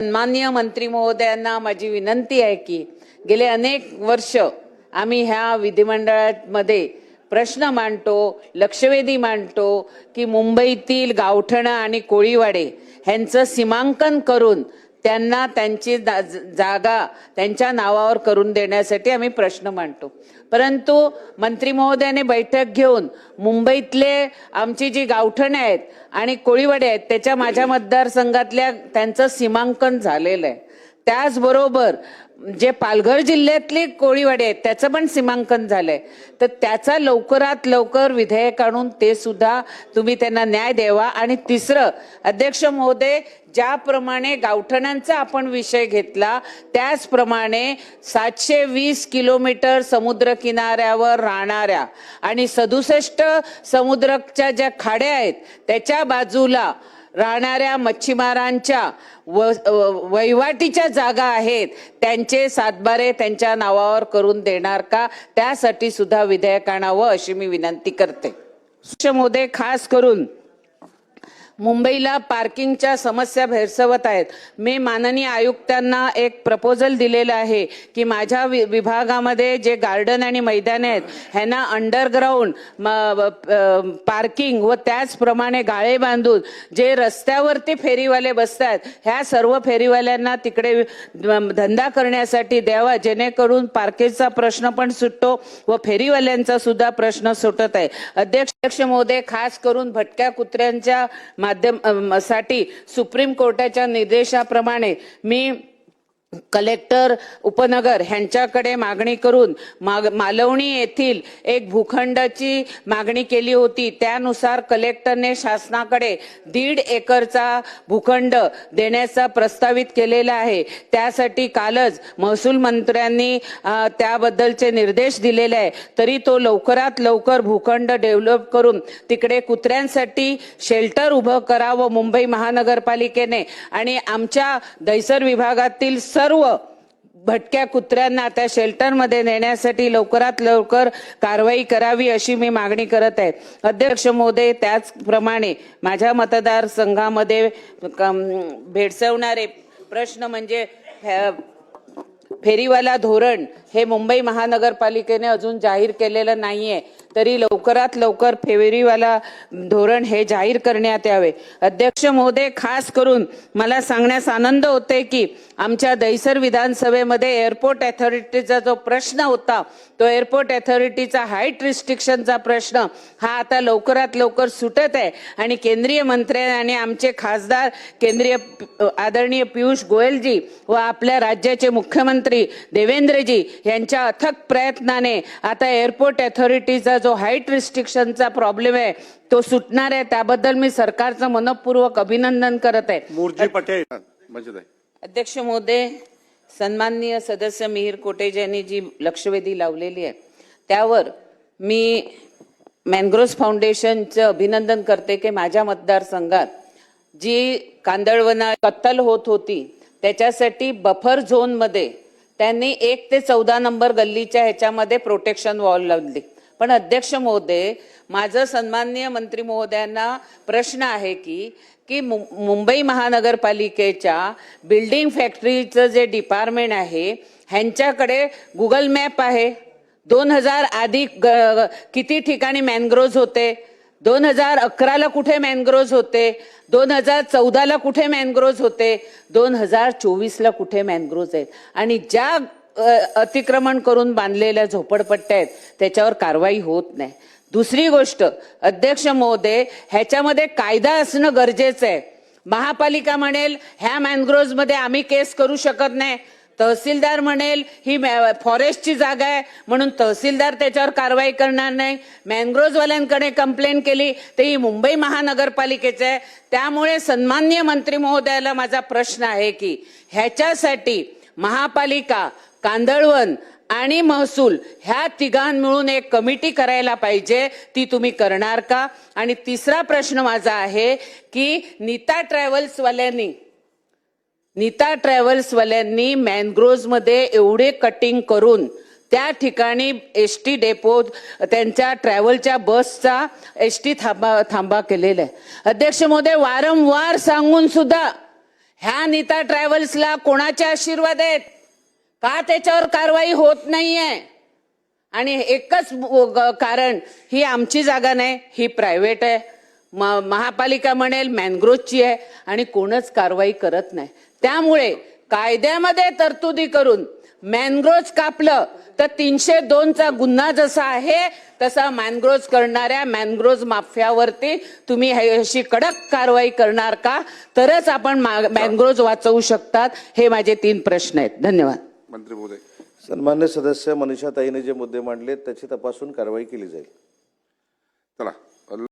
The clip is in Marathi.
माननीय मंत्री महोदयांना माझी विनंती आहे की गेले अनेक वर्ष आम्ही ह्या विधिमंडळामध्ये प्रश्न मांडतो, लक्षवेधी मांडतो की मुंबईतील गावठणं आणि कोळीवाडे ह्यांचं सीमांकन करून त्यांना त्यांची जागा त्यांच्या नावावर करून देण्यासाठी आम्ही प्रश्न मांडतो। परंतु मंत्री महोदयाने बैठक घेऊन मुंबईतले आमची जी गावठणे आहेत आणि कोळीवाडे आहेत त्याच्या माझ्या मतदारसंघातल्या त्यांचं सीमांकन झालेलं आहे। त्याचबरोबर जे पालघर जिल्ह्यातले कोळीवाडे आहेत त्याचं पण सीमांकन झालंय, तर त्याचा लवकरात लवकर विधेयक आणून ते सुद्धा तुम्ही त्यांना न्याय द्यावा। आणि तिसरं, अध्यक्ष महोदय, ज्याप्रमाणे गावठणांचा आपण विषय घेतला त्याचप्रमाणे 720 किलोमीटर समुद्र किनाऱ्यावर राहणाऱ्या आणि 67 समुद्राच्या ज्या खाड्या आहेत त्याच्या बाजूला राहणाऱ्या मच्छीमारांच्या वहिवाटीच्या जागा आहेत त्यांचे सातबारे त्यांच्या नावावर करून देणार का, त्यासाठी सुद्धा विधेयक आणावं अशी मी विनंती करते। महोदय, खास करून मुंबईला पार्किंगच्या समस्या भेडसावत आहेत। मी माननीय आयुक्तांना एक प्रपोजल दिलेला आहे की माझ्या विभागामध्ये जे गार्डन आणि मैदान आहेत ह्यांना अंडरग्राउंड पार्किंग व त्याचप्रमाणे गाळे बांधून जे रस्त्यावरती फेरीवाले बसतात ह्या सर्व फेरीवाल्यांना तिकडे धंदा करण्यासाठी द्यावा, जेणेकरून पार्किंगचा प्रश्न पण सुटतो व फेरीवाल्यांचा सुद्धा प्रश्न सुटत आहे। अध्यक्ष महोदय, खास करून भटक्या कुत्र्यांच्या माध्यमासाठी सुप्रीम कोर्टाच्या निर्देशाप्रमाणे मी कलेक्टर उपनगर ह्यांच्याकडे मागणी करून मालवणी येथील एक भूखंडाची मागणी केली होती। त्यानुसार कलेक्टरने शासनाकडे 1.5 एकरचा भूखंड देण्याचा प्रस्तावित केलेला आहे। त्यासाठी कालच महसूल मंत्र्यांनी त्याबद्दलचे निर्देश दिलेले आहे। तरी तो लवकरात लवकर भूखंड डेव्हलप करून तिकडे कुत्र्यांसाठी शेल्टर उभं करावं मुंबई महानगरपालिकेने आणि आमच्या दहिसर विभागातील सर्व भटक्या कुत्र्यांना त्या शेल्टरमध्ये नेण्यासाठी लवकरात लवकर कारवाई करावी अशी मी मागणी करत आहे। अध्यक्ष महोदय, त्याचप्रमाणे माझ्या मतदारसंघामध्ये भेडसावणारे प्रश्न म्हणजे फेरीवाला धोरण हे मुंबई महानगरपालिकेने अजून जाहीर केलेलं नाहीये, तरी लवकरात लवकर फेरीवाला धोरण हे जाहीर करण्यात यावे। अध्यक्ष महोदय, खास करून मला सांगण्यास आनंद होते की आमच्या दहिसर विधानसभेमध्ये एअरपोर्ट अथॉरिटीचा जो प्रश्न होता तो एअरपोर्ट अथॉरिटीचा हाईट रिस्ट्रिक्शनचा प्रश्न हा आता लवकरात लवकर सुटत आहे आणि केंद्रीय मंत्री आणि आमचे खासदार केंद्रीय आदरणीय पियुष गोयलजी व आपल्या राज्याचे मुख्यमंत्री देवेंद्रजी यांच्या अथक प्रयत्नाने आता एअरपोर्ट अथॉरिटीचा जो हाईट रिस्ट्रिक्शनचा प्रॉब्लेम आहे तो सुटणार आहे। त्याबद्दल मी सरकारचं मनपूर्वक अभिनंदन करत आहे। मूर्ती पटेल। अध्यक्ष महोदय, सन्माननीय सदस्य मिहिर कोटेज यांनी जी लक्षवेधी लावलेली आहे त्यावर मी मॅनग्रोव्ह फाउंडेशनचं अभिनंदन करते की माझ्या मतदारसंघात जी कांदळवना कत्तल होत होती त्याच्यासाठी बफर झोन मध्ये त्यांनी 1 ते 14 नंबर गल्लीच्या ह्याच्यामध्ये प्रोटेक्शन वॉल लावली। पण अध्यक्ष महोदय, माझं सन्माननीय मंत्री महोदयांना प्रश्न आहे की मुंबई महानगरपालिकेच्या बिल्डिंग फॅक्टरीचं जे डिपार्टमेंट आहे ह्यांच्याकडे गुगल मॅप आहे। 2000 आधी किती ठिकाणी मॅनग्रोव्ह होते, 2011ला कुठे मॅनग्रोव्ह होते, 2014ला कुठे मॅनग्रोव्ह होते, 2024ला कुठे मॅनग्रोव्ह आहेत आणि ज्या अतिक्रमण करून बांधलेल्या झोपडपट्ट्या आहेत त्याच्यावर कारवाई होत नाही। दुसरी गोष्ट, अध्यक्ष महोदय, ह्याच्यामध्ये कायदा असणं गरजेचं आहे। महापालिका म्हणेल ह्या मॅनग्रोव्ह मध्ये आम्ही केस करू शकत नाही, तहसीलदार म्हणेल ही फॉरेस्टची जागा आहे म्हणून तहसीलदार त्याच्यावर कारवाई करणार नाही, मॅनग्रोव्हवाल्यांकडे कंप्लेंट केली तर ही मुंबई महानगरपालिकेचं आहे। त्यामुळे सन्माननीय मंत्री महोदयाला माझा प्रश्न आहे की ह्याच्यासाठी महापालिका, कांदळवन आणि महसूल ह्या तिघां मिळून एक कमिटी करायला पाहिजे, ती तुम्ही करणार का? आणि तिसरा प्रश्न माझा आहे की नीता ट्रॅव्हल्सवाल्यांनी मॅनग्रोव्ह मध्ये एवढे कटिंग करून त्या ठिकाणी एसटी डेपो त्यांच्या ट्रॅव्हलच्या बसचा एसटी थांबा केलेला आहे। अध्यक्ष महोदय, वारंवार सांगून सुद्धा ह्या नीता ट्रॅव्हल्सला कोणाचे आशीर्वाद आहेत का त्याच्यावर कारवाई होत नाहीये? आणि एकच कारण, ही आमची जागा नाही, ही प्रायव्हेट आहे, महापालिका म्हणेल मॅनग्रोव्हची आहे आणि कोणच कारवाई करत नाही. त्यामुळे कायद्यामध्ये तरतुदी करून मॅनग्रोव्ह कापलं तर 302चा गुन्हा जसा आहे तसा मॅनग्रोव्ह करणाऱ्या मॅनग्रोव्ह माफियावरती तुम्ही अशी कडक कारवाई करणार का? तरच आपण मॅनग्रोव्ह वाचवू शकतात. हे माझे 3 प्रश्न आहेत. धन्यवाद. मंत्री महोदय. सन्मान्य सदस्य मनीषाताईने जे मुद्दे मांडले त्याची तपासून कारवाई केली जाईल. चला.